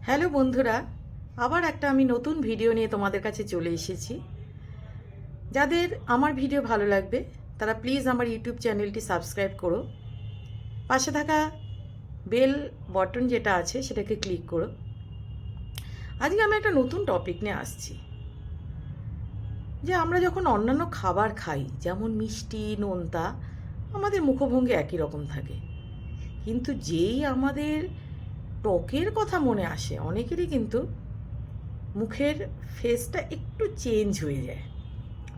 Hello বন্ধুরা, আবার একটা আমি নতুন ভিডিও নিয়ে তোমাদের কাছে চলে এসেছি। যাদের আমার ভিডিও ভালো লাগবে তারা প্লিজ আমার ইউটিউব চ্যানেলটি সাবস্ক্রাইব করো, পাশে থাকা বেল বটন যেটা আছে সেটাকে ক্লিক করো। আজকে আমি একটা নতুন টপিক নিয়ে আসছি, যে আমরা যখন অন্যান্য খাবার খাই যেমন মিষ্টি নোনতা, আমাদের মুখভঙ্গি একই রকম থাকে, কিন্তু যেই আমাদের টকের কথা মনে আসে অনেকেরই কিন্তু মুখের ফেসটা একটু চেঞ্জ হয়ে যায়।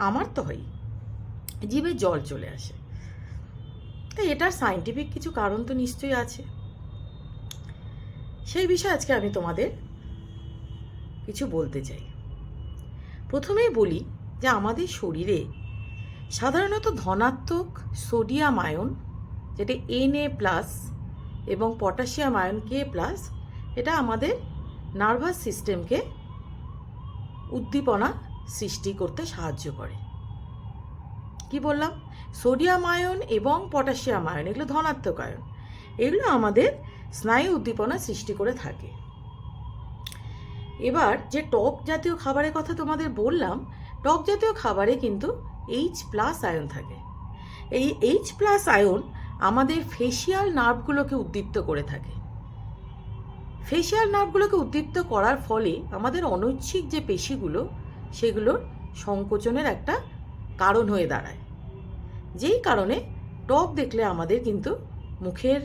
আমার তো হয়, জিভে জল চলে আসে। তাই এটার সায়েন্টিফিক কিছু কারণ তো নিশ্চয়ই আছে। সেই বিষয়ে আজকে আমি তোমাদের কিছু বলতে চাই। প্রথমেই বলি যে আমাদের শরীরে সাধারণত ধনাত্মক সোডিয়াম আয়ন, যেটা Na+ এবং পটাশিয়াম আয়ন K+, এটা আমাদের নার্ভাস সিস্টেমকে উদ্দীপনা সৃষ্টি করতে সাহায্য করে। কি বললাম? সোডিয়াম আয়ন এবং পটাশিয়াম আয়ন, এগুলো ধনাত্মক আয়ন, এগুলো আমাদের স্নায়ু উদ্দীপনা সৃষ্টি করে থাকে। এবার যে টক জাতীয় খাবারের কথা তোমাদের বললাম, টক জাতীয় খাবারে কিন্তু H+ আয়ন থাকে। এই H+ আয়ন আমাদের ফেসিয়াল নার্ভগুলোকে উদ্দীপ্ত করে থাকে। ফেসিয়াল নার্ভগুলোকে উদ্দীপ্ত করার ফলে আমাদের অনৈচ্ছিক যে পেশিগুলো, সেগুলোর সংকোচনের একটা কারণ হয়ে দাঁড়ায়, যেই কারণে টক দেখলে আমাদের কিন্তু মুখের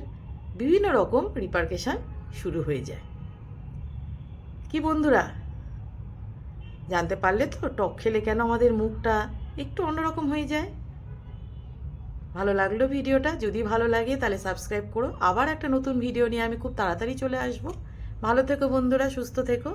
বিভিন্ন রকম রিপারকেশন শুরু হয়ে যায়। কি বন্ধুরা, জানতে পারলে তো টক খেলে কেন আমাদের মুখটা একটু অন্যরকম হয়ে যায়? ভালো লাগলো ভিডিওটা? যদি ভালো লাগে তাহলে সাবস্ক্রাইব করো। আবার একটা নতুন ভিডিও নিয়ে আমি খুব তাড়াতাড়ি চলে আসবো। ভালো থেকো বন্ধুরা, সুস্থ থেকো।